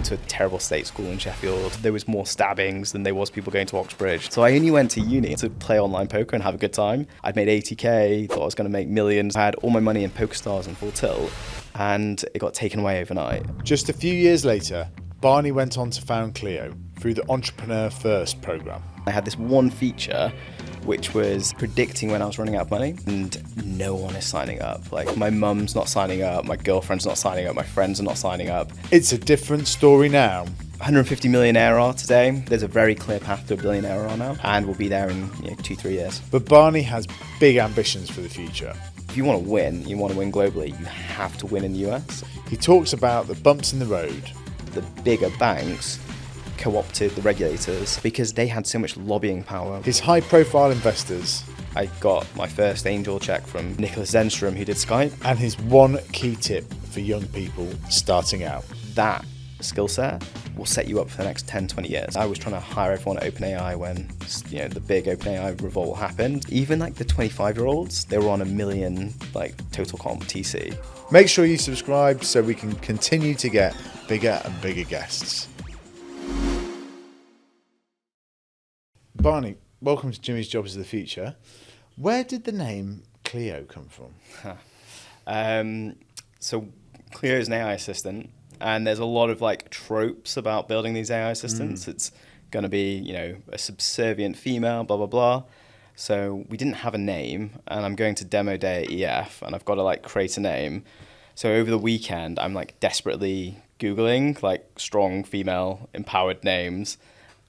to a terrible state school in Sheffield. There was more stabbings than there was people going to Oxbridge. So I only went to uni to play online poker and have a good time. I'd made 80k, thought I was going to make millions. I had all my money in PokerStars and Full Tilt, and it got taken away overnight. Just a few years later, Barney went on to found Cleo through the Entrepreneur First programme. I had this one feature which was predicting when I was running out of money, and no one is signing up. Like, my mum's not signing up, my girlfriend's not signing up, my friends are not signing up. It's a different story now. 150 million ARR today. There's a very clear path to a billion ARR now, and we'll be there in 2-3 years. But Barney has big ambitions for the future. If you want to win, you want to win globally, you have to win in the US. He talks about the bumps in the road. The bigger banks co-opted the regulators because they had so much lobbying power. His high-profile investors. I got my first angel check from Nicholas Zenstrom, who did Skype. And his one key tip for young people starting out. That skill set will set you up for the next 10, 20 years. I was trying to hire everyone at OpenAI when the big OpenAI revolt happened. Even like the 25-year-olds, they were on $1 million total comp TC. Make sure you subscribe so we can continue to get bigger and bigger guests. Barney, welcome to Jimmy's Jobs of the Future. Where did the name Cleo come from? So Cleo is an AI assistant, and there's a lot of tropes about building these AI assistants. It's going to be, a subservient female, blah, blah, blah. So we didn't have a name, and I'm going to demo day at EF, and I've got to create a name. So over the weekend, I'm desperately Googling strong female empowered names.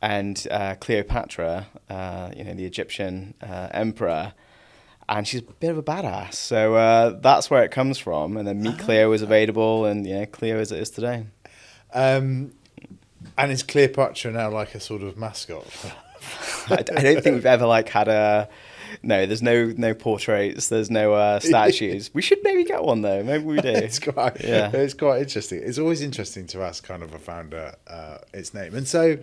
And Cleopatra, the Egyptian emperor, and she's a bit of a badass. So that's where it comes from. And then Meet Cleo was available, and Cleo as it is today. And is Cleopatra now a sort of mascot? I don't think we've ever had a... No, there's no portraits. There's no statues. We should maybe get one though. Maybe we do. It's quite interesting. It's always interesting to ask kind of a founder its name. And so...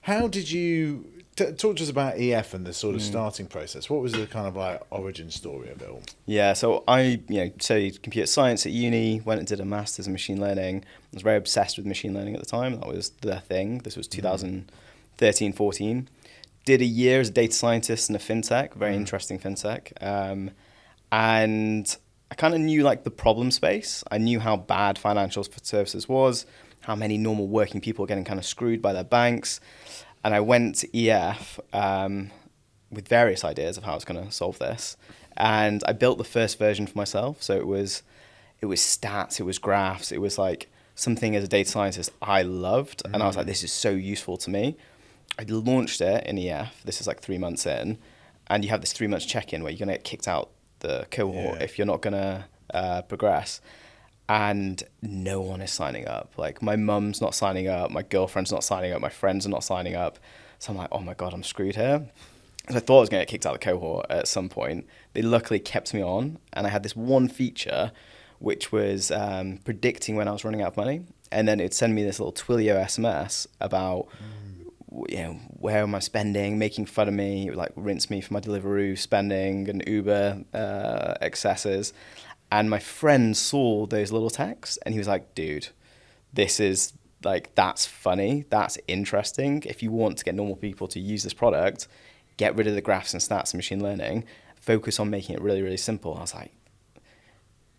how did you talk to us about EF and the sort of starting process? What was the kind of origin story of it all? Yeah, so I studied computer science at uni, went and did a master's in machine learning. I was very obsessed with machine learning at the time. That was the thing. This was 2013, 14. Did a year as a data scientist in a fintech, very interesting fintech. And I kind of knew the problem space. I knew how bad financial services was, how many normal working people are getting kind of screwed by their banks. And I went to EF with various ideas of how I was going to solve this. And I built the first version for myself. So it was stats, it was graphs, it was something as a data scientist I loved. And I was this is so useful to me. I launched it in EF. This is 3 months in. And you have this 3 months check-in where you're going to get kicked out the cohort if you're not going to progress. And no one is signing up. My mum's not signing up, my girlfriend's not signing up, my friends are not signing up. So I'm oh my God, I'm screwed here. So I thought I was going to get kicked out of the cohort at some point. They luckily kept me on, and I had this one feature which was predicting when I was running out of money. And then it'd send me this little Twilio SMS about, where am I spending, making fun of me, rinse me for my Deliveroo spending and Uber excesses. And my friend saw those little texts and he was dude, this is that's funny. That's interesting. If you want to get normal people to use this product, get rid of the graphs and stats and machine learning, focus on making it really, really simple. I was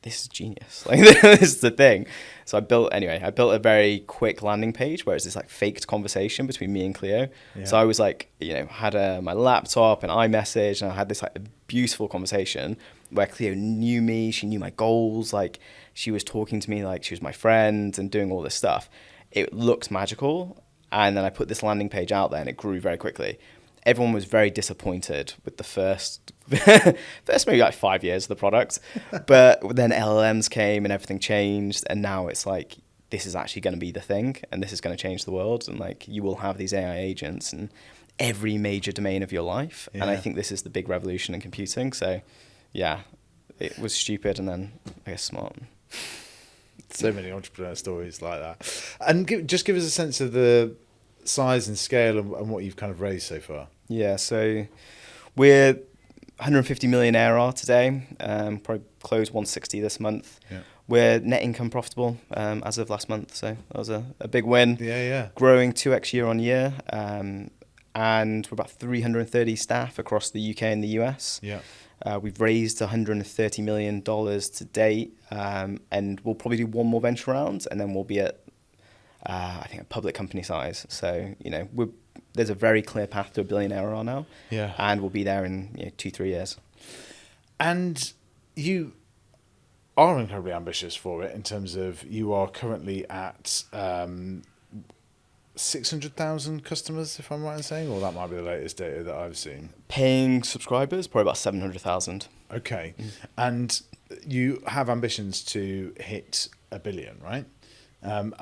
this is genius. This is the thing. So I built a very quick landing page where it's this faked conversation between me and Cleo. Yeah. So I was had my laptop and iMessage, and I had this beautiful conversation where Cleo knew me, she knew my goals, she was talking to me she was my friend and doing all this stuff. It looked magical, and then I put this landing page out there and it grew very quickly. Everyone was very disappointed with the first maybe 5 years of the product, but then LLMs came and everything changed, and now it's this is actually going to be the thing, and this is going to change the world, and you will have these AI agents in every major domain of your life, and I think this is the big revolution in computing. So yeah, it was stupid and then I guess smart. So many entrepreneur stories like that. And just give us a sense of the size and scale and what you've kind of raised so far. Yeah, so we're 150 million ARR today, probably close 160 this month. Yeah. We're net income profitable as of last month, so that was a big win. Yeah. Growing 2x year on year, and we're about 330 staff across the UK and the US. Yeah. We've raised $130 million to date, and we'll probably do one more venture round, and then we'll be at, I think, a public company size. So, there's a very clear path to $1 billion ARR now, and we'll be there in 2-3 years. And you are incredibly ambitious for it in terms of you are currently at 600,000 customers, if I'm right in saying, or that might be the latest data that I've seen. Paying subscribers, probably about 700,000. Okay. And you have ambitions to hit $1 billion, right? And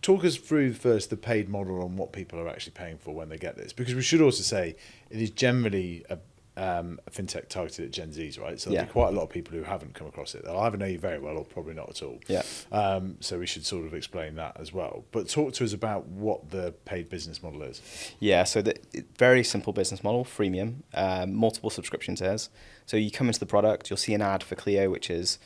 talk us through first the paid model and what people are actually paying for when they get this, because we should also say it is generally a fintech targeted at Gen Zs, right? So there'll be quite a lot of people who haven't come across it. They'll either know you very well or probably not at all. Yeah. So we should sort of explain that as well. But talk to us about what the paid business model is. Yeah, so the very simple business model, freemium, multiple subscription tiers. So you come into the product, you'll see an ad for Cleo, which is,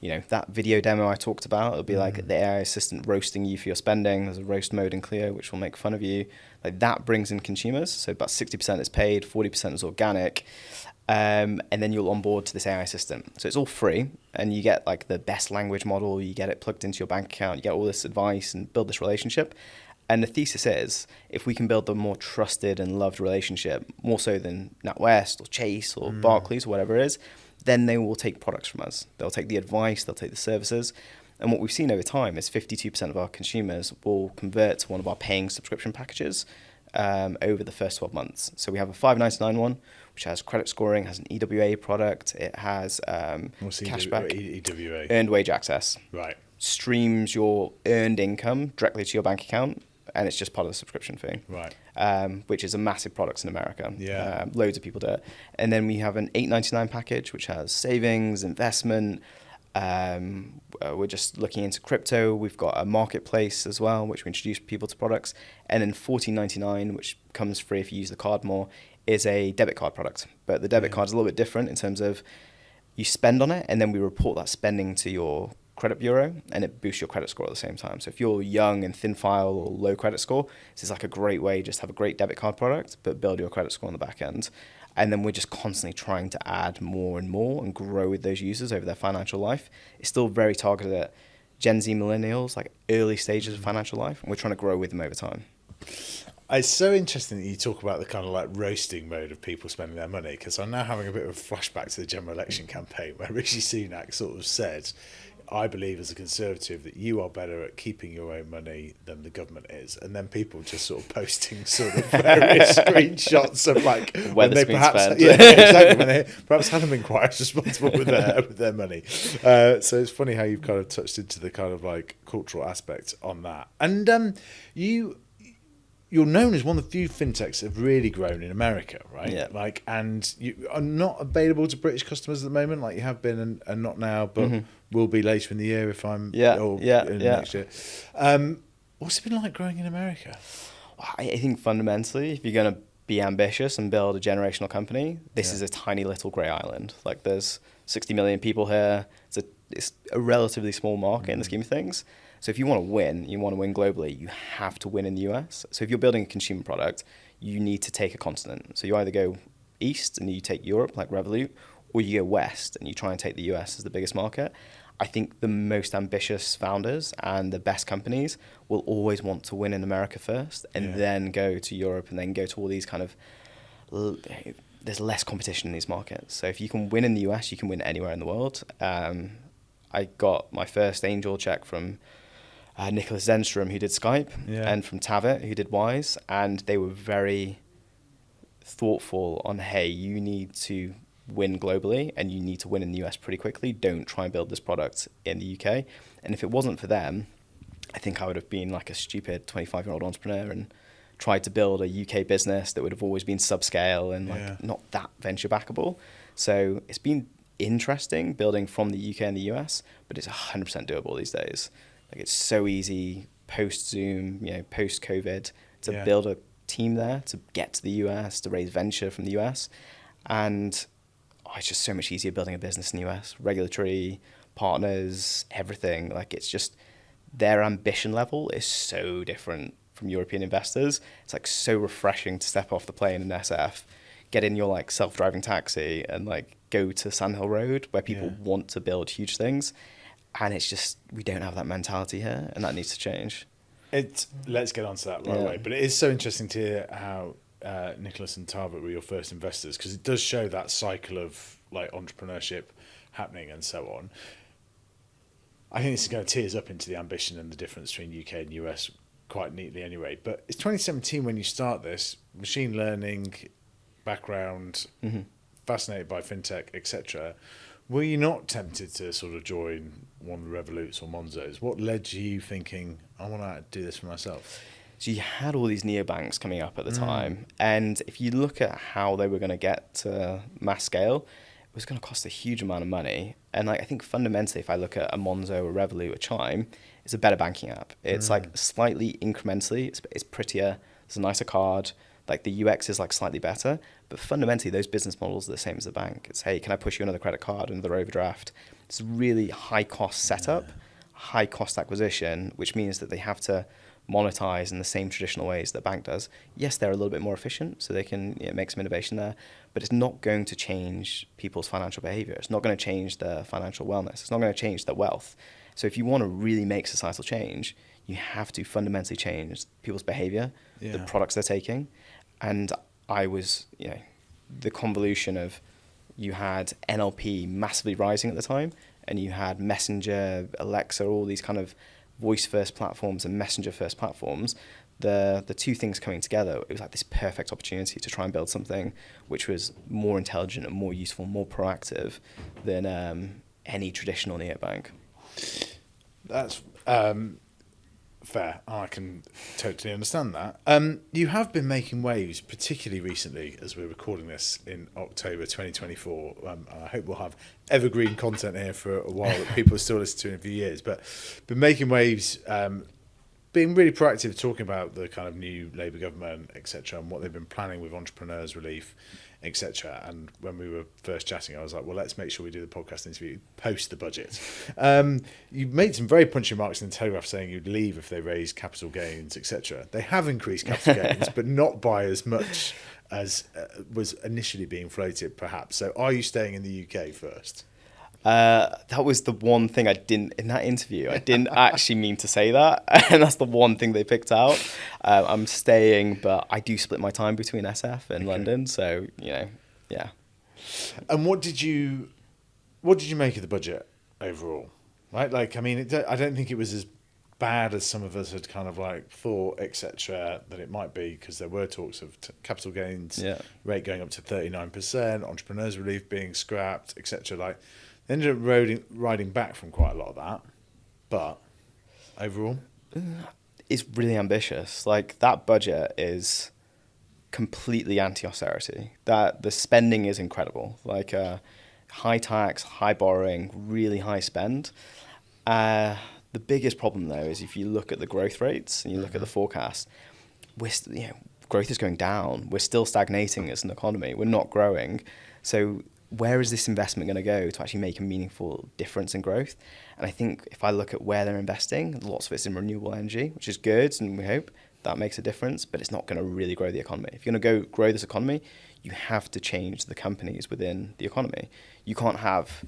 that video demo I talked about. It'll be like the AI assistant roasting you for your spending. There's a roast mode in Cleo, which will make fun of you. Like that brings in consumers. So about 60% is paid, 40% is organic. And then you'll onboard to this AI assistant. So it's all free, and you get like the best language model. You get it plugged into your bank account. You get all this advice and build this relationship. And the thesis is, if we can build a more trusted and loved relationship, more so than NatWest or Chase or Barclays or whatever it is, then they will take products from us. They'll take the advice, they'll take the services. And what we've seen over time is 52% of our consumers will convert to one of our paying subscription packages over the first 12 months. So we have a $5.99 one, which has credit scoring, has an EWA product. It has cashback, EWA? earned wage access. Right. Streams your earned income directly to your bank account, and it's just part of the subscription fee. Right. Which is a massive product in America. Yeah. Loads of people do it. And then we have an $8.99 package, which has savings, investment. We're just looking into crypto. We've got a marketplace as well, which we introduce people to products. And then $14.99, which comes free if you use the card more, is a debit card product. But the debit card is a little bit different in terms of you spend on it, and then we report that spending to your credit bureau, and it boosts your credit score at the same time. So if you're young and thin file or low credit score, this is like a great way just to have a great debit card product, but build your credit score on the back end. And then we're just constantly trying to add more and more and grow with those users over their financial life. It's still very targeted at Gen Z millennials, like early stages of financial life, and we're trying to grow with them over time. It's so interesting that you talk about the kind of like roasting mode of people spending their money, because I'm now having a bit of a flashback to the general election campaign where Rishi Sunak sort of said, I believe as a Conservative that you are better at keeping your own money than the government is. And then people just sort of posting sort of various screenshots of like when they perhaps when they perhaps hadn't been quite as responsible with their money. So it's funny how you've kind of touched into the kind of like cultural aspect on that. And you're known as one of the few fintechs that have really grown in America, right? Yeah. Like, and you are not available to British customers at the moment, like you have been and not now, but will be later in the year if I'm next year. What's it been like growing in America? I think fundamentally, if you're going to be ambitious and build a generational company, this is a tiny little grey island. Like there's 60 million people here. It's a relatively small market in the scheme of things. So if you want to win globally, you have to win in the US. So if you're building a consumer product, you need to take a continent. So you either go east and you take Europe like Revolut, or you go west and you try and take the US as the biggest market. I think the most ambitious founders and the best companies will always want to win in America first and then go to Europe and then go to all these kind of... There's less competition in these markets. So if you can win in the US, you can win anywhere in the world. I got my first angel check from Nicholas Zenstrom, who did Skype, and from Tavit, who did Wise, and they were very thoughtful on, hey, you need to win globally and you need to win in the US pretty quickly. Don't try and build this product in the UK. And if it wasn't for them, I think I would have been like a stupid 25-year-old entrepreneur and tried to build a UK business that would have always been subscale and like not that venture backable. So it's been interesting building from the UK and the US, but it's 100% doable these days. Like it's so easy post Zoom, post COVID to build a team there, to get to the US, to raise venture from the US. And it's just so much easier building a business in the US. Regulatory, partners, everything. Like, it's just their ambition level is so different from European investors. It's like so refreshing to step off the plane in SF, get in your like self-driving taxi and like go to Sandhill Road where people want to build huge things. And it's just, we don't have that mentality here, and that needs to change. Let's get on to that right away. But it is so interesting to hear how Nicholas and Tarbert were your first investors, because it does show that cycle of like entrepreneurship happening and so on. I think this is going to tee us up into the ambition and the difference between UK and US quite neatly anyway. But it's 2017 when you start this, machine learning background, fascinated by fintech, etc. Were you not tempted to sort of join one of the Revoluts or Monzos? What led to you thinking, I want to do this for myself? So you had all these neobanks coming up at the time. And if you look at how they were going to get to mass scale, it was going to cost a huge amount of money. And like, I think fundamentally, if I look at a Monzo, a Revolut, a Chime, it's a better banking app. It's like slightly incrementally, it's prettier, it's a nicer card. Like the UX is like slightly better, but fundamentally those business models are the same as a bank. It's, hey, can I push you another credit card, another overdraft? It's a really high cost setup, high cost acquisition, which means that they have to monetize in the same traditional ways that a bank does. Yes, they're a little bit more efficient, so they can make some innovation there, but it's not going to change people's financial behavior. It's not going to change their financial wellness. It's not going to change their wealth. So if you want to really make societal change, you have to fundamentally change people's behavior, the products they're taking. And I was, the convolution of, you had NLP massively rising at the time, and you had Messenger, Alexa, all these kind of voice-first platforms and messenger-first platforms. The two things coming together, it was like this perfect opportunity to try and build something which was more intelligent and more useful, more proactive than any traditional neobank. That's fair. I can totally understand that. You have been making waves, particularly recently, as we're recording this in October 2024. I hope we'll have evergreen content here for a while that people are still listening to in a few years. But been making waves, being really proactive, talking about the kind of new Labour government, etc., and what they've been planning with entrepreneurs relief, etc. And when we were first chatting, I was like, well, let's make sure we do the podcast interview post the budget. You made some very punchy remarks in the Telegraph saying you'd leave if they raised capital gains, etc. They have increased capital gains, but not by as much as was initially being floated, perhaps. So are you staying in the UK first? That was the one thing I didn't, in that interview, I didn't actually mean to say that. And that's the one thing they picked out. I'm staying, but I do split my time between SF and London. So, yeah. And what did you make of the budget overall? Right? Like, I mean, I don't think it was as bad as some of us had kind of like thought, etc., that it might be, because there were talks of capital gains rate going up to 39%, entrepreneurs relief being scrapped, etc. Like, they ended up riding back from quite a lot of that, but overall, it's really ambitious. Like, that budget is completely anti-austerity. That the spending is incredible. Like, high tax, high borrowing, really high spend. The biggest problem though is if you look at the growth rates and you look at the forecast, growth is going down. We're still stagnating as an economy. We're not growing. So where is this investment going to go to actually make a meaningful difference in growth? And I think if I look at where they're investing, lots of it's in renewable energy, which is good, and we hope that makes a difference, but it's not going to really grow the economy. If you're going to go grow this economy, you have to change the companies within the economy. You can't have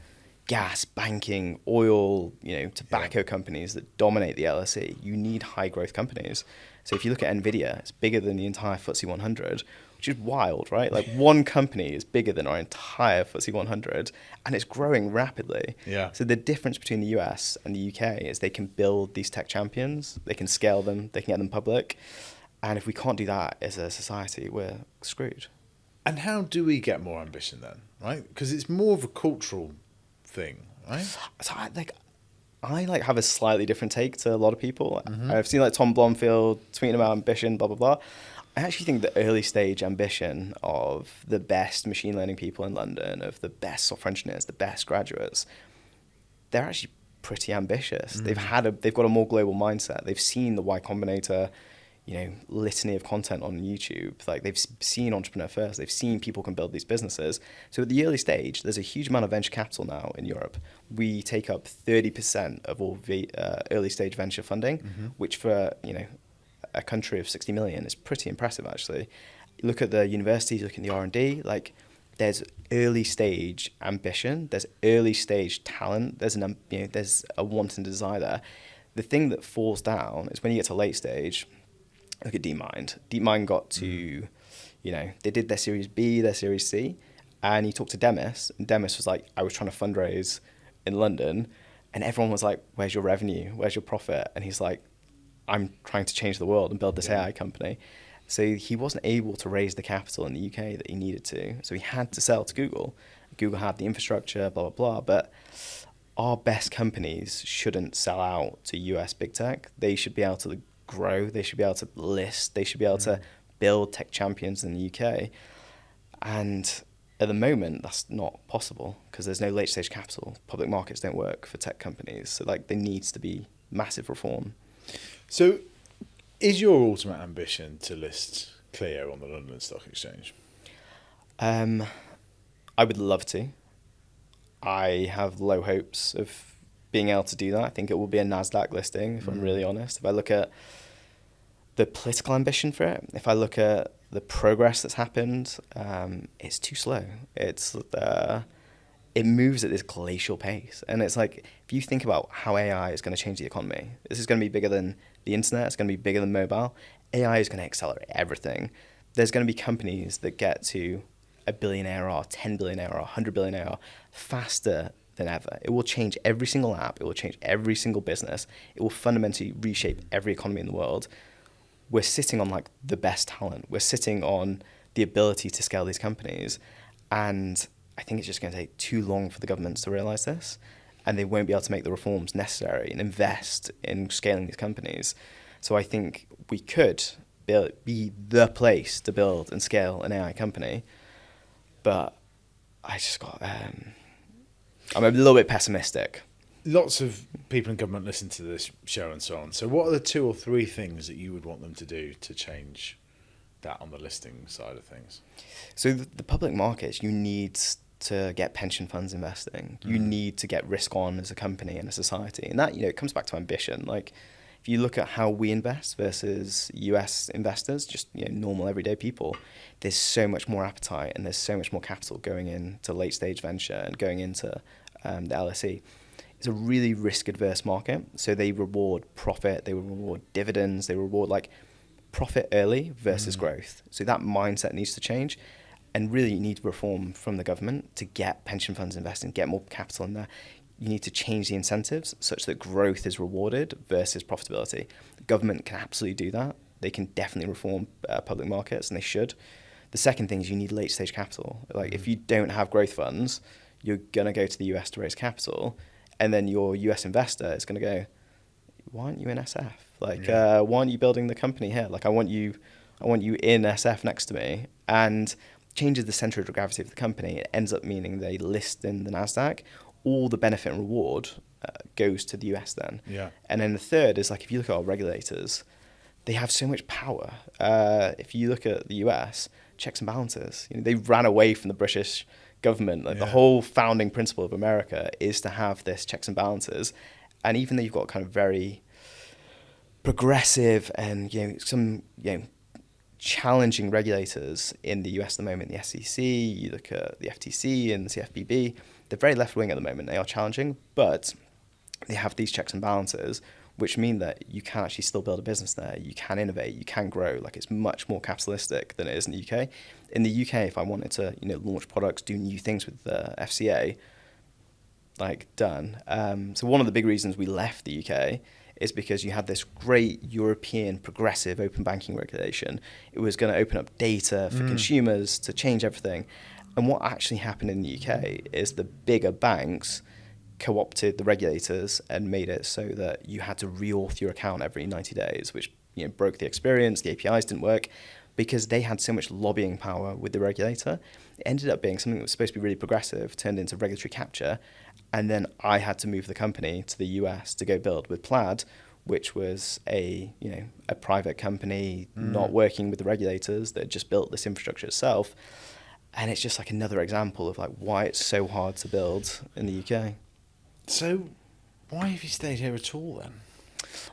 gas, banking, oil, tobacco companies that dominate the LSE. You need high growth companies. So if you look at Nvidia, it's bigger than the entire FTSE 100, which is wild, right? Like, one company is bigger than our entire FTSE 100, and it's growing rapidly. Yeah. So the difference between the US and the UK is they can build these tech champions, they can scale them, they can get them public. And if we can't do that as a society, we're screwed. And how do we get more ambition then, right? Because it's more of a cultural thing, right? So I have a slightly different take to a lot of people. I've seen like Tom Blomfield tweeting about ambition, blah, blah, blah. I actually think the early stage ambition of the best machine learning people in London, of the best software engineers, the best graduates, they're actually pretty ambitious. They've got a more global mindset. They've seen the Y Combinator, litany of content on YouTube. Like they've seen Entrepreneur First, they've seen people can build these businesses. So at the early stage, there's a huge amount of venture capital now in Europe. We take up 30% of all early stage venture funding, which for a country of 60 million is pretty impressive actually. Look at the universities, look at the R&D, like there's early stage ambition, there's early stage talent, there's a want and desire there. The thing that falls down is when you get to late stage. Look at DeepMind. DeepMind got to, they did their Series B, their Series C, and you talked to Demis, and Demis was like, I was trying to fundraise in London, and everyone was like, where's your revenue? Where's your profit? And he's like, I'm trying to change the world and build this AI company. So he wasn't able to raise the capital in the UK that he needed to. So he had to sell to Google. Google had the infrastructure, blah, blah, blah. But our best companies shouldn't sell out to US big tech. They should be able to grow. They should be able to list. They should be able to build tech champions in the UK. And at the moment, that's not possible because there's no late stage capital. Public markets don't work for tech companies. So there needs to be massive reform. So is your ultimate ambition to list Cleo on the London Stock Exchange? I would love to. I have low hopes of being able to do that. I think it will be a NASDAQ listing, if I'm really honest. If I look at the political ambition for it, if I look at the progress that's happened, it's too slow. It moves at this glacial pace. And it's like, if you think about how AI is going to change the economy, this is going to be bigger than the internet, it's going to be bigger than mobile. AI is going to accelerate everything. There's going to be companies that get to $1 billion ARR, 10 billion ARR, 100 billion ARR faster than ever. It will change every single app. It will change every single business. It will fundamentally reshape every economy in the world. We're sitting on the best talent. We're sitting on the ability to scale these companies. And I think it's just going to take too long for the governments to realize this. And they won't be able to make the reforms necessary and invest in scaling these companies. So I think we could be the place to build and scale an AI company. But I just I'm a little bit pessimistic. Lots of people in government listen to this show and so on. So what are the 2 or 3 things that you would want them to do to change that on the listing side of things? So the public markets, you need to get pension funds investing. You need to get risk on as a company and a society. And that, it comes back to ambition. Like if you look at how we invest versus US investors, just normal everyday people, there's so much more appetite and there's so much more capital going into late stage venture and going into the LSE. It's a really risk adverse market. So they reward profit, they reward dividends, they reward profit early versus growth. So that mindset needs to change. And really, you need reform from the government to get pension funds investing, get more capital in there. You need to change the incentives such that growth is rewarded versus profitability. The government can absolutely do that. They can definitely reform public markets, and they should. The second thing is you need late stage capital. If you don't have growth funds, you're going to go to the US to raise capital, and then your US investor is going to go, why aren't you in SF? Why aren't you building the company here? I want you in SF next to me. And changes the center of gravity of the company. It ends up meaning they list in the NASDAQ. All the benefit and reward goes to the US then. Yeah. And then the third is if you look at our regulators, they have so much power. If you look at the US, checks and balances. They ran away from the British government. The whole founding principle of America is to have this checks and balances. And even though you've got kind of very progressive and some challenging regulators in the US at the moment, the SEC, you look at the FTC and the CFPB, they're very left-wing at the moment. They are challenging, but they have these checks and balances, which mean that you can actually still build a business there. You can innovate, you can grow. It's much more capitalistic than it is in the UK. In the UK, if I wanted to launch products, do new things with the FCA, done. So one of the big reasons we left the UK is because you had this great European progressive open banking regulation. It was going to open up data for consumers to change everything. And what actually happened in the UK is the bigger banks co-opted the regulators and made it so that you had to reauth your account every 90 days, which broke the experience. The APIs didn't work because they had so much lobbying power with the regulator. It ended up being something that was supposed to be really progressive, turned into regulatory capture. And then I had to move the company to the US to go build with Plaid, which was a private company not working with the regulators that just built this infrastructure itself. And it's just like another example of like why it's so hard to build in the UK. So why have you stayed here at all then?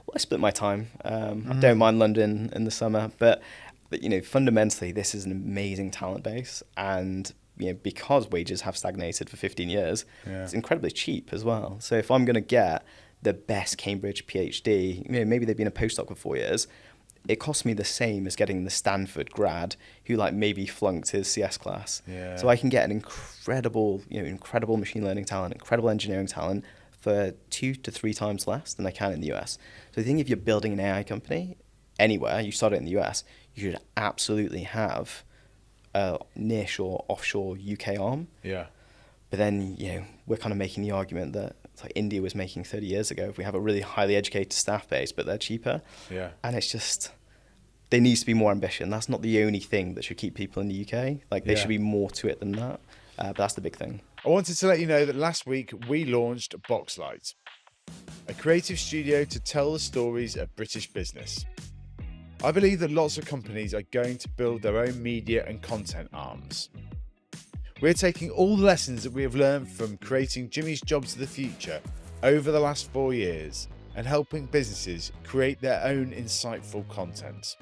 Well, I split my time. I don't mind London in the summer, but fundamentally, this is an amazing talent base, and because wages have stagnated for 15 years, it's incredibly cheap as well. So if I'm going to get the best Cambridge PhD, maybe they've been a postdoc for 4 years, it costs me the same as getting the Stanford grad who like maybe flunked his CS class. Yeah. So I can get an incredible machine learning talent, incredible engineering talent for 2 to 3 times less than I can in the US. So I think if you're building an AI company anywhere, you start it in the US, you should absolutely have a nearshore, offshore UK arm. Yeah. But then, we're kind of making the argument that it's like India was making 30 years ago. If we have a really highly educated staff base, but they're cheaper. Yeah. And it's just, there needs to be more ambition. That's not the only thing that should keep people in the UK. Like, there should be more to it than that. But that's the big thing. I wanted to let you know that last week we launched Boxlight, a creative studio to tell the stories of British business. I believe that lots of companies are going to build their own media and content arms. We're taking all the lessons that we have learned from creating Jimmy's Jobs of the Future over the last 4 years and helping businesses create their own insightful content.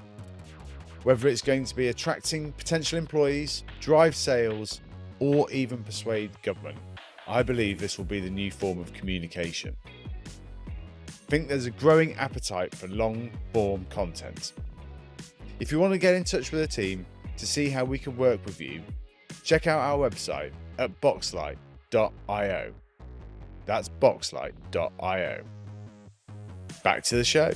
Whether it's going to be attracting potential employees, drive sales, or even persuade government, I believe this will be the new form of communication. I think there's a growing appetite for long-form content. If you want to get in touch with the team to see how we can work with you, check out our website at boxlight.io. That's boxlight.io. Back to the show.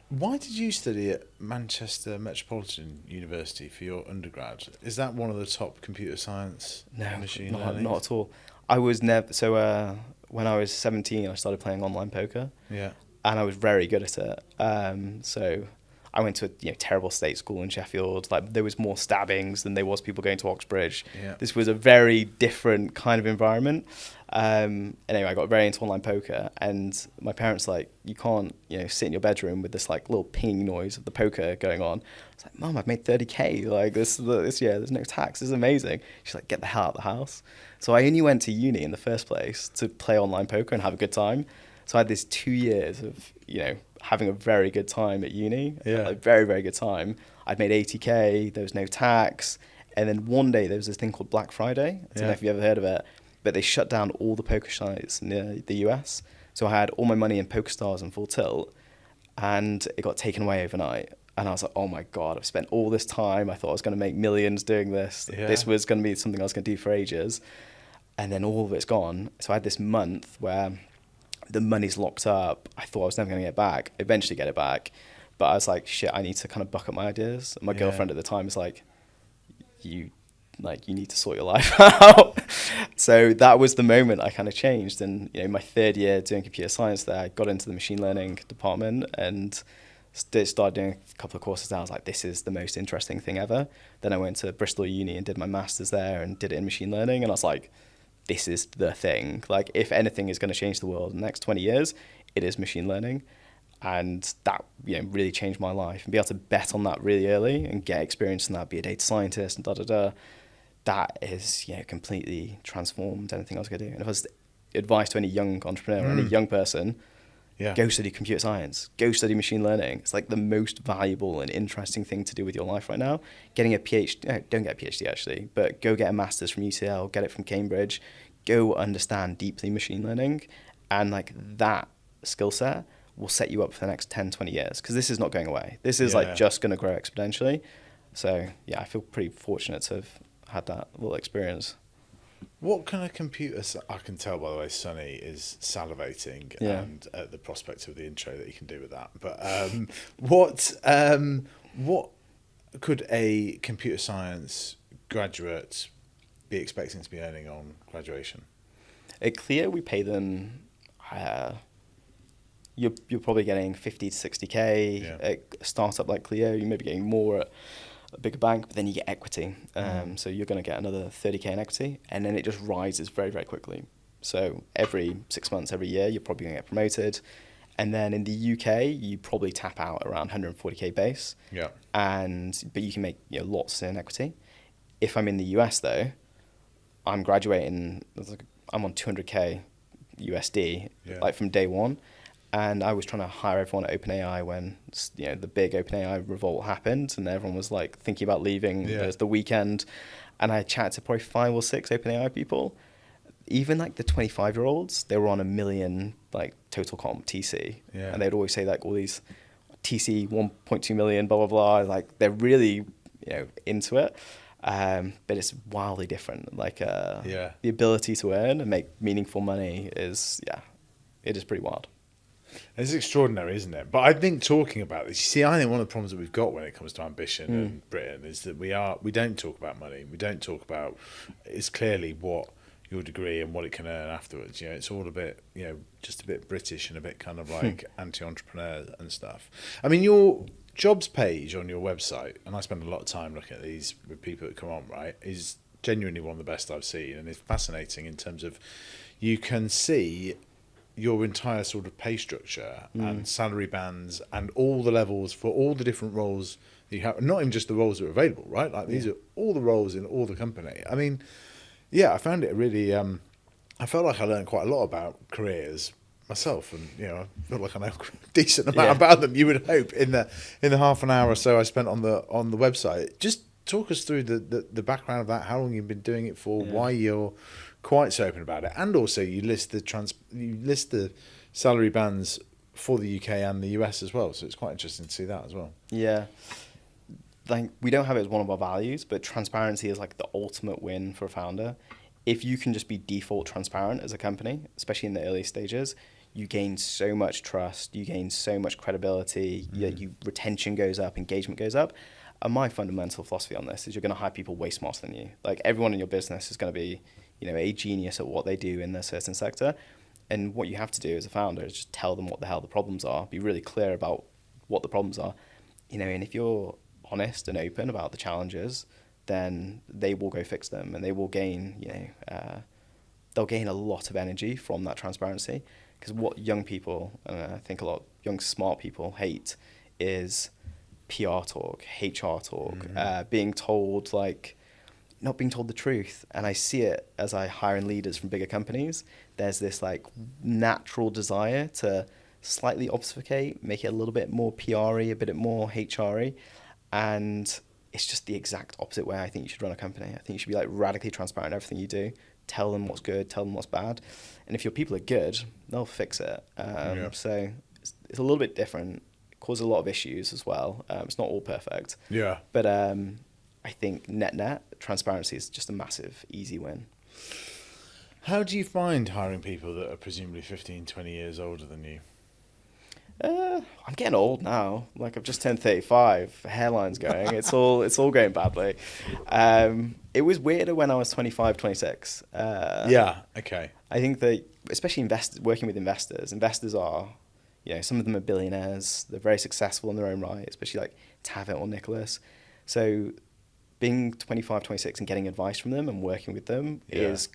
Why did you study at Manchester Metropolitan University for your undergrad? Is that one of the top computer science machine learning? Not at all. I was never... So when I was 17, I started playing online poker. Yeah. And I was very good at it. So I went to a terrible state school in Sheffield. Like, there was more stabbings than there was people going to Oxbridge. Yeah. This was a very different kind of environment. Anyway, I got very into online poker, and my parents like, you can't sit in your bedroom with this like little pinging noise of the poker going on. I was like, Mom, I've made 30k like this year. There's no tax. This is amazing. She's like, get the hell out of the house. So I only went to uni in the first place to play online poker and have a good time. So I had this 2 years of having a very good time at uni. Yeah. Like, very, very good time. I'd made 80k. There was no tax. And then one day there was this thing called Black Friday. I don't know if you've ever heard of it, but they shut down all the poker sites in the US. So I had all my money in PokerStars and Full Tilt, and it got taken away overnight. And I was like, oh my God, I've spent all this time. I thought I was going to make millions doing this. Yeah. This was going to be something I was going to do for ages. And then all of it's gone. So I had this month where the money's locked up. I thought I was never going to get it back. Eventually get it back. But I was like, shit, I need to kind of buck up my ideas. And my girlfriend at the time was like, you need to sort your life out. So that was the moment I kind of changed. And my third year doing computer science there, I got into the machine learning department and started doing a couple of courses there. I was like, this is the most interesting thing ever. Then I went to Bristol Uni and did my master's there and did it in machine learning. And I was like, this is the thing. Like, if anything is going to change the world in the next 20 years, it is machine learning. And that really changed my life. And be able to bet on that really early and get experience in that, be a data scientist and that is completely transformed anything I was going to do. And if I was advice to any young entrepreneur or any young person, go study computer science, go study machine learning. It's like the most valuable and interesting thing to do with your life right now. Getting a PhD, don't get a PhD actually, but go get a master's from UCL, get it from Cambridge, go understand deeply machine learning, and like that skill set will set you up for the next 10, 20 years, because this is not going away. This is just going to grow exponentially. So I feel pretty fortunate to have had that little experience. What kind of computer? I can tell by the way Sonny is salivating and at the prospect of the intro that you can do with that. But what could a computer science graduate be expecting to be earning on graduation? At Cleo, we pay them. You're probably getting 50 to 60k. Yeah. At a startup like Cleo, you may be getting more at a bigger bank, but then you get equity. So you're going to get another 30k in equity, and then it just rises very, very quickly. So every 6 months, every year, you're probably going to get promoted. And then in the UK, you probably tap out around 140K base. Yeah. But you can make lots in equity. If I'm in the US though, I'm graduating, I'm on 200K USD, like from day one. And I was trying to hire everyone at OpenAI when the big OpenAI revolt happened, and everyone was like thinking about leaving. It was the weekend, and I chatted to probably 5 or 6 OpenAI people. Even like the 25-year-olds, they were on $1 million like total comp TC, and they'd always say like all these TC 1.2 million, blah blah blah. Like they're really into it, but it's wildly different. Like the ability to earn and make meaningful money is it is pretty wild. It's extraordinary, isn't it? But I think talking about this, you see, I think one of the problems that we've got when it comes to ambition in Britain is that we don't talk about money. We don't talk about, it's clearly what your degree and what it can earn afterwards. It's all a bit, just a bit British and a bit kind of like anti-entrepreneur and stuff. I mean, your jobs page on your website, and I spend a lot of time looking at these with people that come on, right, is genuinely one of the best I've seen, and it's fascinating in terms of you can see your entire sort of pay structure and salary bands and all the levels for all the different roles that you have, not even just the roles that are available, right? Like these are all the roles in all the company. I mean, I found it really, I felt like I learned quite a lot about careers myself, and I feel like I know a decent amount about them, you would hope, in the half an hour or so I spent on the website. Just talk us through the background of that, how long you've been doing it for, why you're quite so open about it, and also you list the salary bands for the UK and the US as well, so it's quite interesting to see that as well. Like we don't have it as one of our values, but transparency is like the ultimate win for a founder. If you can just be default transparent as a company, especially in the early stages, you gain so much trust, you gain so much credibility, retention goes up, engagement goes up. And my fundamental philosophy on this is you're going to hire people way smarter than you. Like everyone in your business is going to be a genius at what they do in their certain sector. And what you have to do as a founder is just tell them what the hell the problems are, be really clear about what the problems are. And if you're honest and open about the challenges, then they will go fix them, and they will gain, they'll gain a lot of energy from that transparency. Because what young people, and I think a lot of young smart people hate, is PR talk, HR talk, being told not being told the truth. And I see it as I hire in leaders from bigger companies. There's this like natural desire to slightly obfuscate, make it a little bit more PR-y, a bit more HR-y. And it's just the exact opposite way I think you should run a company. I think you should be like radically transparent in everything you do. Tell them what's good, tell them what's bad. And if your people are good, they'll fix it. So it's a little bit different. It causes a lot of issues as well. It's not all perfect. But I think net, transparency is just a massive, easy win. How do you find hiring people that are presumably 15, 20 years older than you? I'm getting old now. Like I've just turned 35. Hairline's going. It's all going badly. It was weirder when I was 25, 26. Okay. I think that especially working with investors are, some of them are billionaires. They're very successful in their own right, especially like Tavitt or Nicholas. So being 25, 26 and getting advice from them and working with them is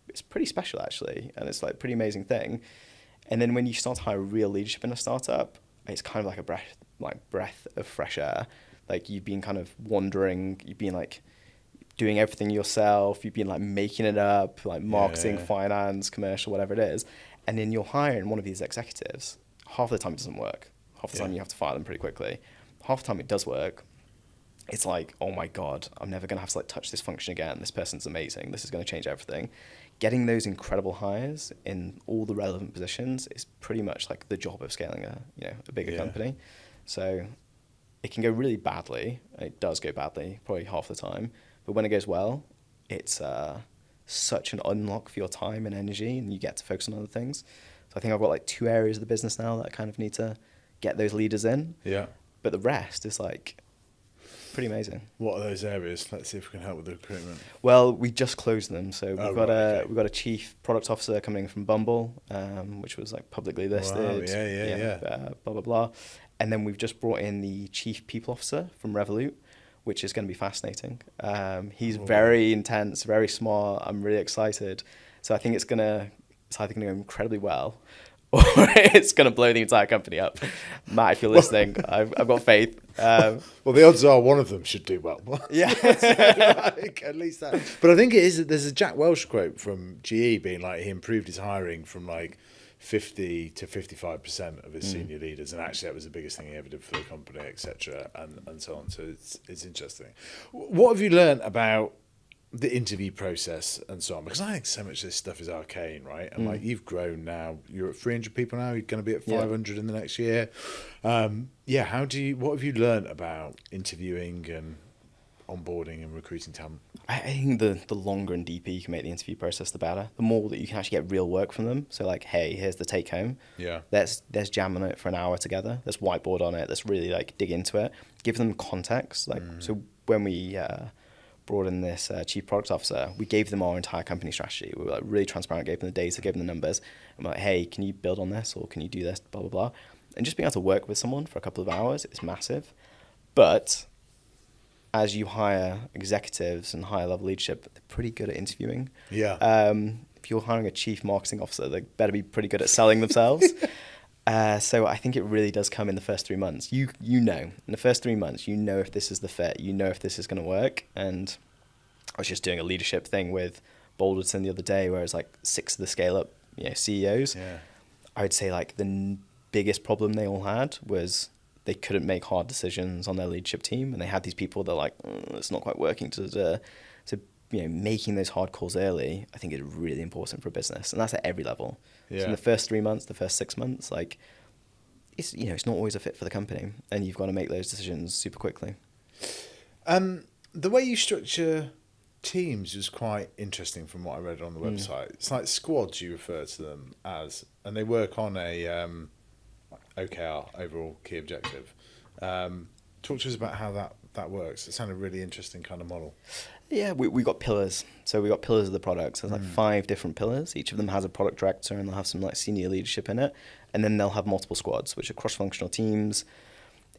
it's pretty special actually. And it's like a pretty amazing thing. And then when you start to hire real leadership in a startup, it's kind of like a breath of fresh air. Like you've been kind of wandering, you've been like doing everything yourself, you've been like making it up, like marketing, finance, commercial, whatever it is. And then you're hiring one of these executives. Half the time it doesn't work. Half the time you have to fire them pretty quickly. Half the time it does work. It's like, oh my God, I'm never going to have to like touch this function again. This person's amazing. This is going to change everything. Getting those incredible hires in all the relevant positions is pretty much like the job of scaling a bigger company. So it can go really badly. It does go badly probably half the time. But when it goes well, it's such an unlock for your time and energy, and you get to focus on other things. So I think I've got like 2 areas of the business now that I kind of need to get those leaders in. But the rest is like pretty amazing. What are those areas? Let's see if we can help with the recruitment. We've just closed them. So we've got a chief product officer coming from Bumble, which was like publicly listed. Wow. Blah blah blah. And then we've just brought in the chief people officer from Revolut, which is going to be fascinating. He's very intense, very smart. I'm really excited. So I think it's either going to go incredibly well, or it's going to blow the entire company up. Matt, if you're listening, I've got faith. Well, the odds are one of them should do well. Yeah. Like, at least that. But I think it is. There's a Jack Welch quote from GE being like he improved his hiring from like 50 to 55% of his senior leaders, and actually that was the biggest thing he ever did for the company, etc., and so on. So it's interesting. What have you learned about the interview process and so on? Because I think so much of this stuff is arcane, right? And like you've grown now, you're at 300 people now. You're going to be at 500 in the next year. What have you learned about interviewing and onboarding and recruiting talent? I think the longer and deeper you can make the interview process, the better. The more that you can actually get real work from them. So like, hey, here's the take home. Yeah. Let's jam on it for an hour together. Let's whiteboard on it. Let's really like dig into it. Give them context. Like so when we brought in this chief product officer, we gave them our entire company strategy. We were like really transparent, gave them the data, gave them the numbers. And we're like, hey, can you build on this or can you do this? Blah blah blah. And just being able to work with someone for a couple of hours is massive. But as you hire executives and higher level leadership, they're pretty good at interviewing. Yeah. If you're hiring a chief marketing officer, they better be pretty good at selling themselves. So I think it really does come in the first 3 months. You know, in the first 3 months, you know if this is the fit, you know if this is going to work. And I was just doing a leadership thing with Boulderton the other day, where it's like 6 of the scale up, CEOs. Yeah. I would say like the biggest problem they all had was they couldn't make hard decisions on their leadership team, and they had these people that are like, it's not quite working. So making those hard calls early, I think is really important for a business, and that's at every level. Yeah. So in the first 3 months, the first 6 months, like it's not always a fit for the company, and you've got to make those decisions super quickly. The way you structure teams was quite interesting from what I read on the website. It's like squads, you refer to them as, and they work on a OKR, overall key objective. Talk to us about how that works. It sounded a really interesting kind of model. Yeah, we got pillars. So we got pillars of the product. So there's like 5 different pillars. Each of them has a product director, and they'll have some like senior leadership in it. And then they'll have multiple squads, which are cross-functional teams,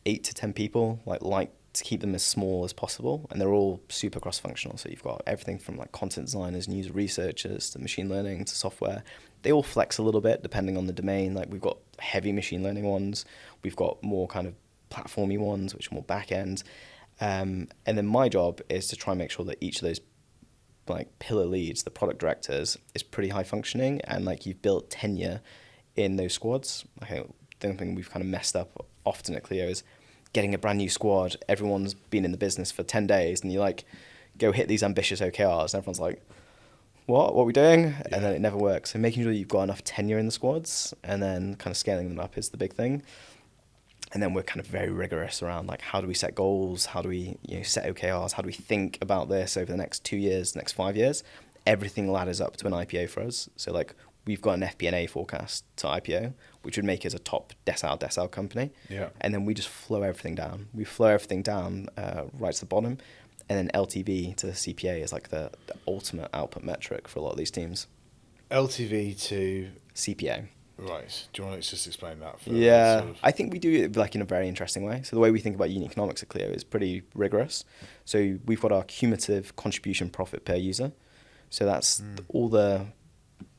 8 to 10 people, like to keep them as small as possible. And they're all super cross-functional. So you've got everything from like content designers and user researchers to machine learning to software. They all flex a little bit depending on the domain. Like we've got heavy machine learning ones. We've got more kind of platformy ones, which are more back end. And then my job is to try and make sure that each of those like pillar leads, the product directors, is pretty high functioning, and like you've built tenure in those squads. I think thing we've kind of messed up often at Cleo is getting a brand new squad. Everyone's been in the business for 10 days, and you like go hit these ambitious OKRs, and everyone's like, what are we doing? Yeah. And then it never works. So making sure you've got enough tenure in the squads and then kind of scaling them up is the big thing. And then we're kind of very rigorous around like, how do we set goals? How do we set OKRs? How do we think about this over the next 2 years, next 5 years? Everything ladders up to an IPO for us. So like we've got an FP&A forecast to IPO, which would make us a top decile company. Yeah. And then we just flow everything down. We flow everything down right to the bottom. And then LTV to CPA is like the ultimate output metric for a lot of these teams. LTV to CPA. Right. Do you want to just explain that? Yeah, sort of... I think we do it like in a very interesting way. So the way we think about unit economics at Cleo is pretty rigorous. So we've got our cumulative contribution profit per user. So that's all the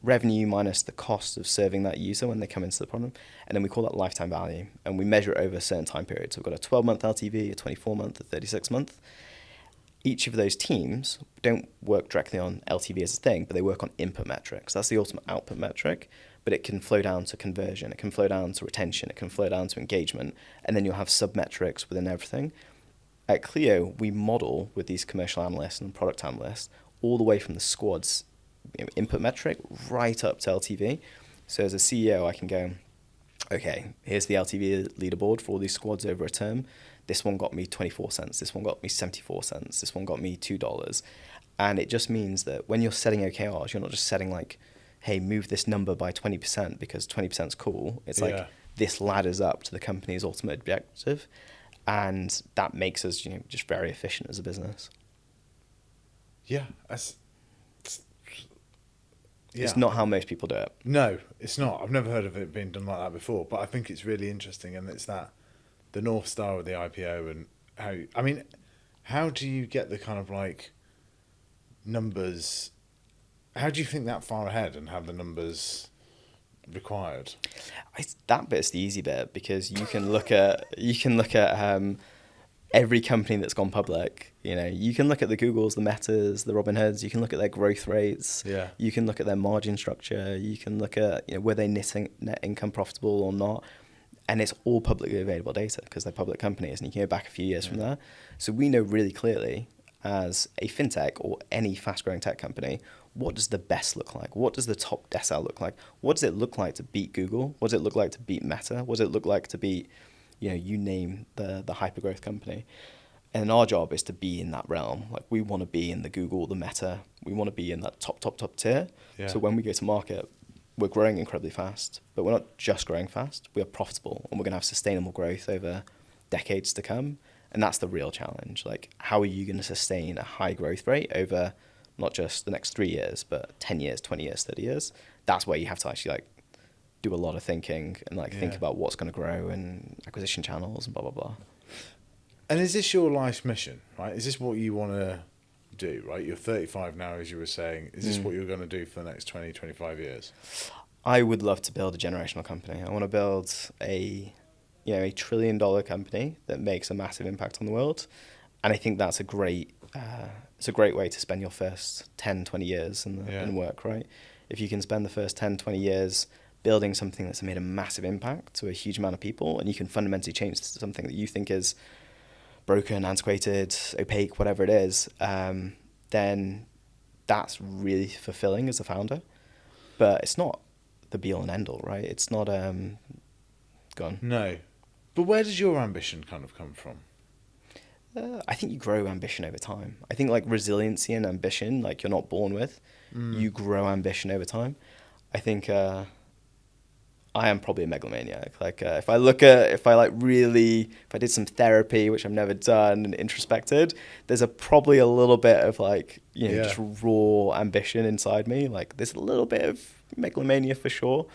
revenue minus the cost of serving that user when they come into the problem. And then we call that lifetime value. And we measure it over a certain time period. So we've got a 12-month LTV, a 24-month, a 36-month. Each of those teams don't work directly on LTV as a thing, but they work on input metrics. That's the ultimate output metric. But it can flow down to conversion, it can flow down to retention, it can flow down to engagement, and then you'll have sub-metrics within everything. At Cleo, we model with these commercial analysts and product analysts all the way from the squad's input metric right up to LTV. So as a CEO, I can go, okay, here's the LTV leaderboard for all these squads over a term. This one got me 24 cents, this one got me 74 cents, this one got me $2. And it just means that when you're setting OKRs, you're not just setting like, hey, move this number by 20% because 20% is cool. It's like this ladders up to the company's ultimate objective. And that makes us just very efficient as a business. Yeah. It's not how most people do it. No, it's not. I've never heard of it being done like that before, but I think it's really interesting. And it's that the North Star of the IPO and how do you get the kind of like numbers? How do you think that far ahead and have the numbers required? That bit's the easy bit, because you can look at every company that's gone public. You can look at the Googles, the Metas, the Robinhoods. You can look at their growth rates. Yeah. You can look at their margin structure. You can look at were they net income profitable or not. And it's all publicly available data because they're public companies, and you can go back a few years from there. So we know really clearly, as a fintech or any fast-growing tech company, what does the best look like? What does the top decile look like? What does it look like to beat Google? What does it look like to beat Meta? What does it look like to beat, you name the hyper-growth company? And our job is to be in that realm. Like, we want to be in the Google, the Meta. We want to be in that top tier. Yeah. So when we go to market, we're growing incredibly fast, but we're not just growing fast. We are profitable, and we're going to have sustainable growth over decades to come. And that's the real challenge. Like, how are you going to sustain a high growth rate over not just the next 3 years, but 10 years, 20 years, 30 years? That's where you have to actually do a lot of thinking and think about what's going to grow and acquisition channels and blah, blah, blah. And is this your life's mission, right? Is this what you want to do, right? You're 35 now, as you were saying. Is this what you're going to do for the next 20, 25 years? I would love to build a generational company. I want to build a $1 trillion company that makes a massive impact on the world. And I think that's a great way to spend your first 10, 20 years in work, right? If you can spend the first 10, 20 years building something that's made a massive impact to a huge amount of people, and you can fundamentally change something that you think is broken, antiquated, opaque, whatever it is, then that's really fulfilling as a founder. But it's not the be-all and end-all, right? It's not... Gone. No. But where does your ambition kind of come from? I think you grow ambition over time. I think resiliency and ambition, you're not born with. You grow ambition over time. I think I am probably a megalomaniac. If I did some therapy, which I've never done, and introspected, there's probably a little bit of just raw ambition inside me. There's a little bit of megalomania for sure.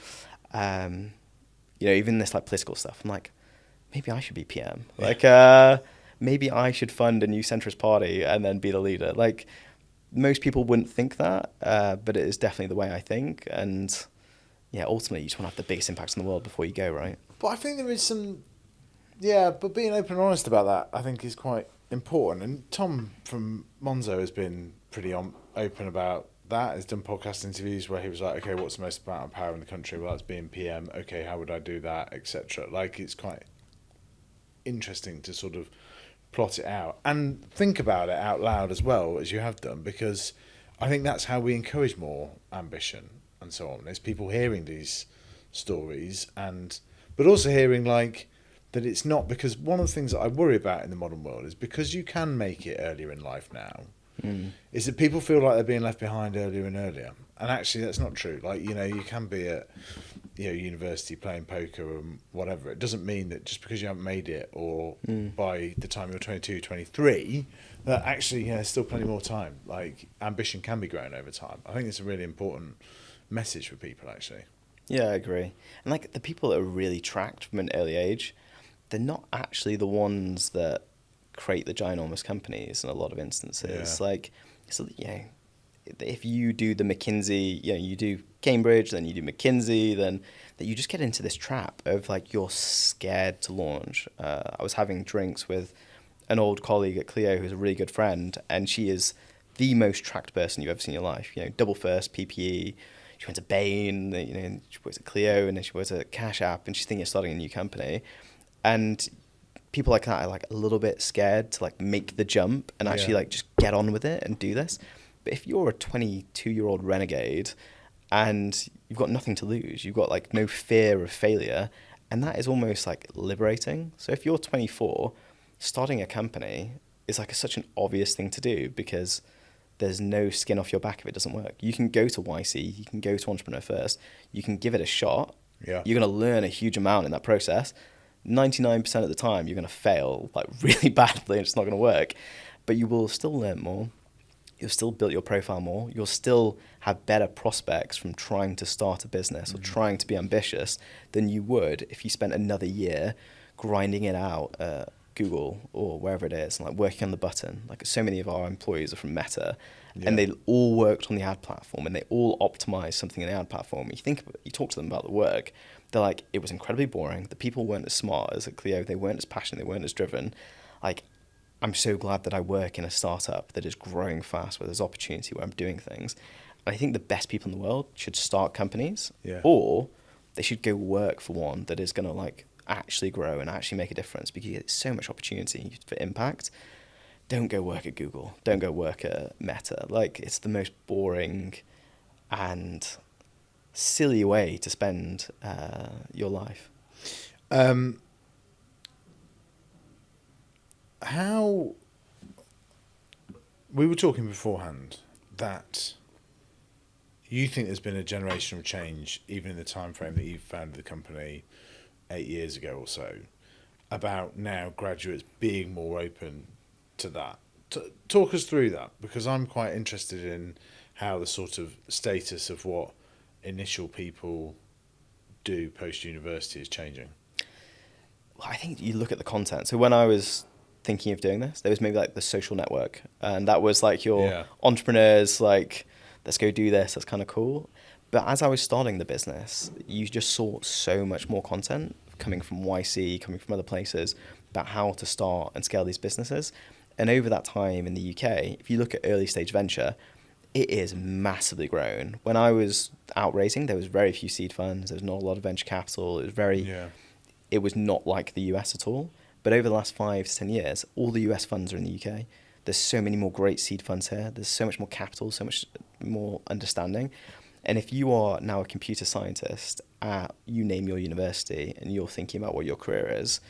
Even this political stuff. I'm maybe I should be PM. Maybe I should fund a new centrist party and then be the leader. Most people wouldn't think that, but it is definitely the way I think. And ultimately you just want to have the biggest impact on the world before you go, right? But I think there is some, but being open and honest about that, I think, is quite important. And Tom from Monzo has been pretty open about that. He's done podcast interviews where he was like, okay, what's the most amount of power in the country? Well, that's being PM. Okay, how would I do that, etc. It's quite interesting to sort of plot it out and think about it out loud as well, as you have done, because I think that's how we encourage more ambition and so on. It's people hearing these stories, but also hearing that it's not, because one of the things that I worry about in the modern world is, because you can make it earlier in life now, is that people feel like they're being left behind earlier and earlier. And actually that's not true. You can be at university playing poker and whatever. It doesn't mean that just because you haven't made it, or by the time you're 22, 23, that actually there's still plenty more time. Ambition can be grown over time. I think it's a really important message for people, actually. Yeah, I agree. And the people that are really tracked from an early age, they're not actually the ones that create the ginormous companies in a lot of instances. If you do the McKinsey, you do Cambridge, then you do McKinsey, then that you just get into this trap of you're scared to launch. I was having drinks with an old colleague at Cleo who's a really good friend, and she is the most tracked person you've ever seen in your life. Double first, PPE. She went to Bain, she works at Cleo, and then she works at Cash App, and she's thinking of starting a new company. And people like that are a little bit scared to make the jump and actually just get on with it and do this. But if you're a 22-year-old renegade and you've got nothing to lose, you've got no fear of failure, and that is almost liberating. So if you're 24, starting a company is such an obvious thing to do, because there's no skin off your back if it doesn't work. You can go to YC, you can go to Entrepreneur First, you can give it a shot. Yeah. You're going to learn a huge amount in that process. 99% of the time you're going to fail really badly and it's not going to work, but you will still learn more. You'll still build your profile more. You'll still have better prospects from trying to start a business or trying to be ambitious than you would if you spent another year grinding it out at Google or wherever it is, and like working on the button. Like so many of our employees are from Meta, Yeah. and they all worked on the ad platform, and they all optimized something in the ad platform. You talk to them about the work, they're like, it was incredibly boring. The people weren't as smart as at Cleo. They weren't as passionate. They weren't as driven. Like, I'm so glad that I work in a startup that is growing fast, where there's opportunity, where I'm doing things. And I think the best people in the world should start companies, Yeah. or they should go work for one that is going to like actually grow and actually make a difference, because you get so much opportunity for impact. Don't go work at Google. Don't go work at Meta. Like, it's the most boring and silly way to spend your life. How we were talking beforehand that you think there's been a generational change, even in the time frame that you founded the company 8 years ago or so, about now graduates being more open to that. Talk us through that, because I'm quite interested in how the sort of status of what initial people do post university is changing. Well, I think you look at the content. So when I was thinking of doing this, there was maybe like the social network, and that was like your entrepreneurs, like, let's go do this, that's kind of cool. But as I was starting the business, you just saw so much more content coming from YC, coming from other places, about how to start and scale these businesses. And over that time in the UK, if you look at early stage venture, it is massively grown. When I was out raising, there was very few seed funds, there was not a lot of venture capital, it was not like the US at all. But over the last 5 to 10 years, all the US funds are in the UK. There's so many more great seed funds here. There's so much more capital, so much more understanding. And if you are now a computer scientist at, you name your university, and you're thinking about what your career is,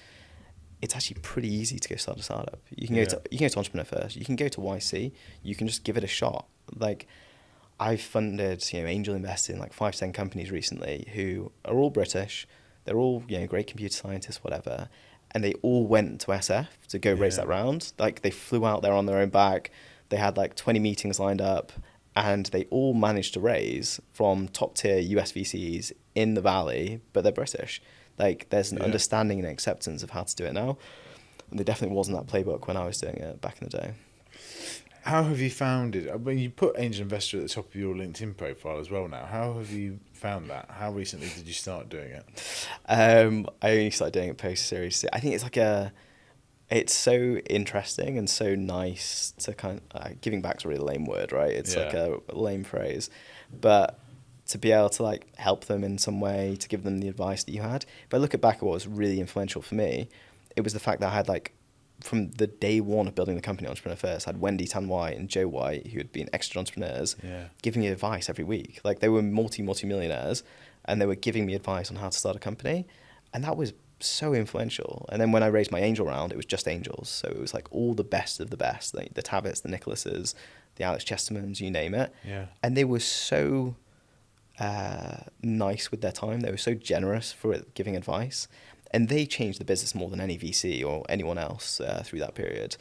it's actually pretty easy to go start a startup. You can go to Entrepreneur First. You can go to YC. You can just give it a shot. Like, I've funded, angel invested in like 5 to 10 companies recently who are all British. They're all, great computer scientists, whatever. And they all went to SF to go raise that round. Like, they flew out there on their own back. They had like 20 meetings lined up, and they all managed to raise from top tier US VCs in the Valley, but they're British. Like, there's an understanding and acceptance of how to do it now. And there definitely wasn't that playbook when I was doing it back in the day. How have you found it? I mean, you put angel investor at the top of your LinkedIn profile as well now. How have you found that? How recently did you start doing it? I only started doing it post Series C. I think it's so interesting and so nice to kind of, giving back's a really lame word, right? It's like a lame phrase, but to be able to like help them in some way, to give them the advice that you had. If I look back at what was really influential for me, it was the fact that I had like, from the day one of building the company Entrepreneur First, I had Wendy Tan White and Joe White, who had been extra entrepreneurs, giving me advice every week. Like, they were multi-millionaires, and they were giving me advice on how to start a company. And that was so influential. And then when I raised my angel round, it was just angels. So it was like all the best of the best, like the Tabbits, the Nicholases, the Alex Chestermans, you name it. Yeah. And they were so nice with their time. They were so generous for giving advice. And they changed the business more than any VC or anyone else through that period.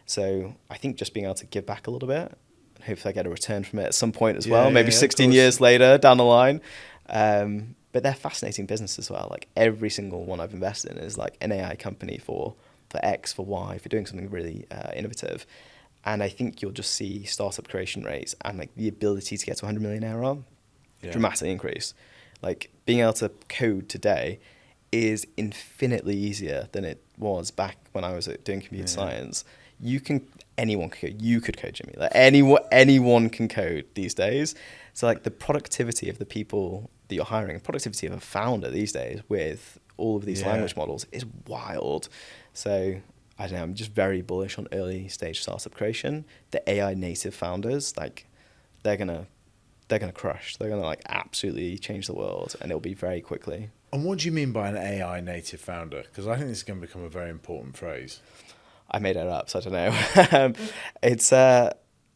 So I think just being able to give back a little bit, and hopefully I get a return from it at some point as well, maybe 16 years later down the line. But they're fascinating business as well. Like, every single one I've invested in is like an AI company for X, for Y, for doing something really innovative. And I think you'll just see startup creation rates and like the ability to get to 100 million ARR dramatically increase. Like, being able to code today is infinitely easier than it was back when I was doing computer science. Anyone can code. You could code, Jimmy. Like, anyone can code these days. So like, the productivity of the people that you're hiring, productivity of a founder these days with all of these language models is wild. So I don't know, I'm just very bullish on early stage startup creation. The AI native founders, like, they're gonna crush. They're gonna like absolutely change the world, and it'll be very quickly. And what do you mean by an AI native founder? Because I think this is going to become a very important phrase. I made it up, so I don't know. It's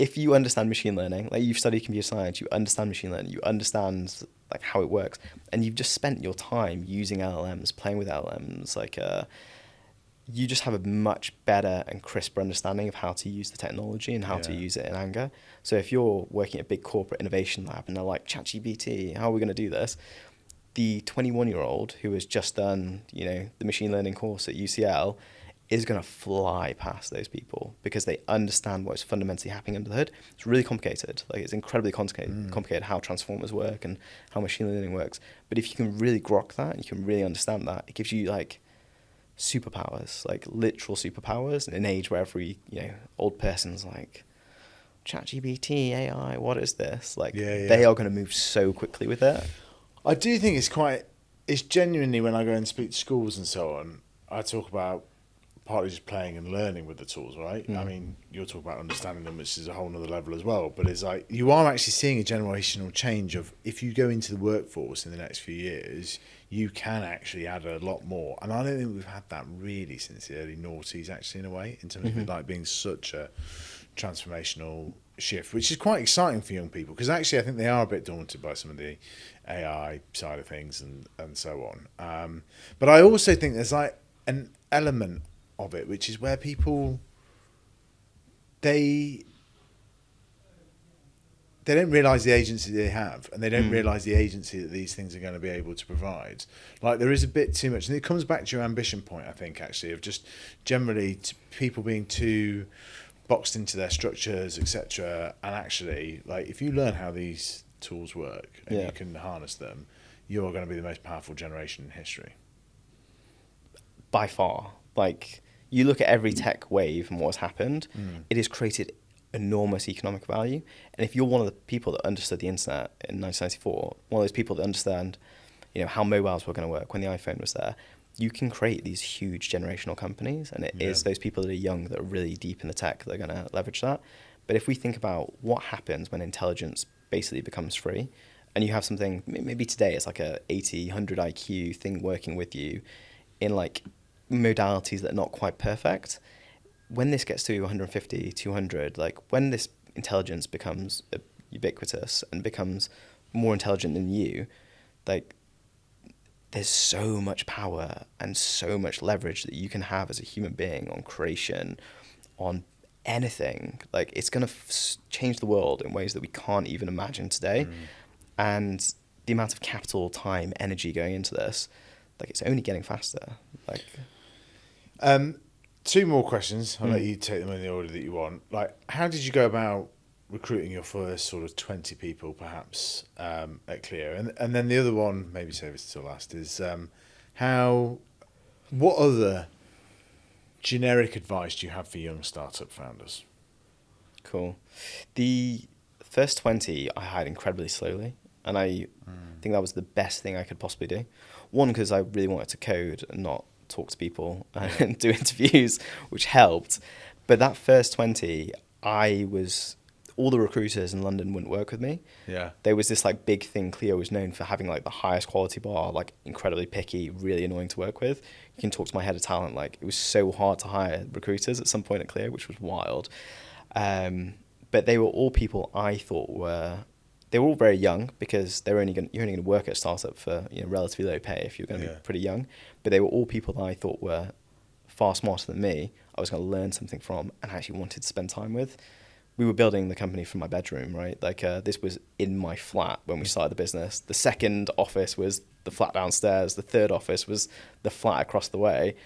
if you understand machine learning, like, you've studied computer science, you understand machine learning, you understand like how it works, and you've just spent your time using LLMs, playing with LLMs, like you just have a much better and crisper understanding of how to use the technology and how to use it in anger. So if you're working at a big corporate innovation lab and they're like, ChatGPT, how are we going to do this? The 21-year-old who has just done, the machine learning course at UCL is going to fly past those people because they understand what's fundamentally happening under the hood. It's really complicated. Like, it's incredibly complicated how transformers work and how machine learning works. But if you can really grok that and you can really understand that, it gives you like superpowers, like literal superpowers in an age where every, old person's like, ChatGPT, AI, what is this? Like, they are going to move so quickly with it. I do think it's genuinely, when I go and speak to schools and so on, I talk about partly just playing and learning with the tools, right? I mean, you're talking about understanding them, which is a whole nother level as well. But it's like, you are actually seeing a generational change of, if you go into the workforce in the next few years, you can actually add a lot more. And I don't think we've had that really since the early noughties, actually, in a way, in terms of it like being such a transformational shift, which is quite exciting for young people, because actually I think they are a bit daunted by some of the AI side of things and so on. But I also think there's like an element of it, which is where people, they don't realise the agency they have, and they don't realise the agency that these things are going to be able to provide. Like, there is a bit too much, and it comes back to your ambition point, I think, actually, of just generally people being too boxed into their structures, etc. And actually, like, if you learn how these tools work and you can harness them, you're going to be the most powerful generation in history. By far. Like, you look at every tech wave and what's happened, it has created enormous economic value. And if you're one of the people that understood the internet in 1994, one of those people that understand, how mobiles were going to work when the iPhone was there, you can create these huge generational companies, and it is those people that are young that are really deep in the tech that are going to leverage that. But if we think about what happens when intelligence basically becomes free, and you have something, maybe today it's like a 80, 100 IQ thing working with you in like modalities that are not quite perfect, when this gets to 150, 200, like when this intelligence becomes ubiquitous and becomes more intelligent than you, like there's so much power and so much leverage that you can have as a human being on creation, on anything. Like, it's going to change the world in ways that we can't even imagine today. And the amount of capital, time, energy going into this, like, it's only getting faster. Like, two more questions. I'll let you take them in the order that you want. Like, how did you go about recruiting your first sort of 20 people, perhaps, at Cleo? And then the other one, maybe save it till last, is what other generic advice do you have for young startup founders? Cool. The first 20 I hired incredibly slowly, and I think that was the best thing I could possibly do. One, because I really wanted to code and not talk to people and do interviews, which helped. But that first 20, all the recruiters in London wouldn't work with me. Yeah. There was this like big thing. Cleo was known for having like the highest quality bar, like incredibly picky, really annoying to work with. You can talk to my head of talent. Like, it was so hard to hire recruiters at some point at Cleo, which was wild. But they were all people I thought they were all very young, because you're only going to work at a startup for relatively low pay if you're going to be pretty young. But they were all people that I thought were far smarter than me. I was going to learn something from and actually wanted to spend time with. We were building the company from my bedroom, right? Like, this was in my flat when we started the business. The second office was the flat downstairs. The third office was the flat across the way.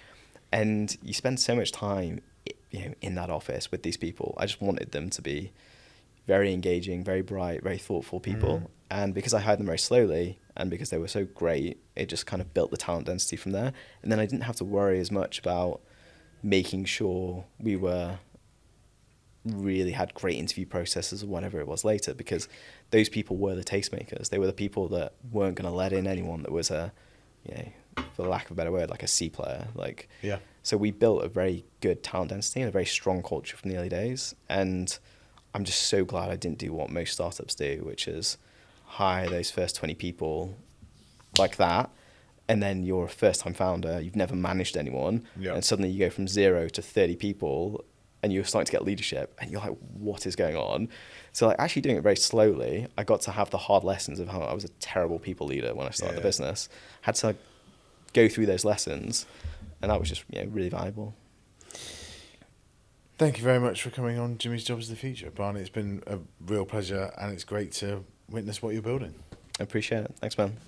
And you spend so much time, in that office with these people. I just wanted them to be very engaging, very bright, very thoughtful people. And because I hired them very slowly, and because they were so great, it just kind of built the talent density from there. And then I didn't have to worry as much about making sure we really had great interview processes or whatever it was later, because those people were the tastemakers. They were the people that weren't going to let in anyone that was for lack of a better word, like a C player. Like, so we built a very good talent density and a very strong culture from the early days. And I'm just so glad I didn't do what most startups do, which is hire those first 20 people like that. And then you're a first-time founder, you've never managed anyone, and suddenly you go from 0 to 30 people, and you're starting to get leadership, and you're like, what is going on? So, like, actually doing it very slowly, I got to have the hard lessons of how I was a terrible people leader when I started the business. Had to go through those lessons, and that was just really valuable. Thank you very much for coming on Jimmy's Jobs of the Future, Barney. It's been a real pleasure, and it's great to witness what you're building. I appreciate it. Thanks, man.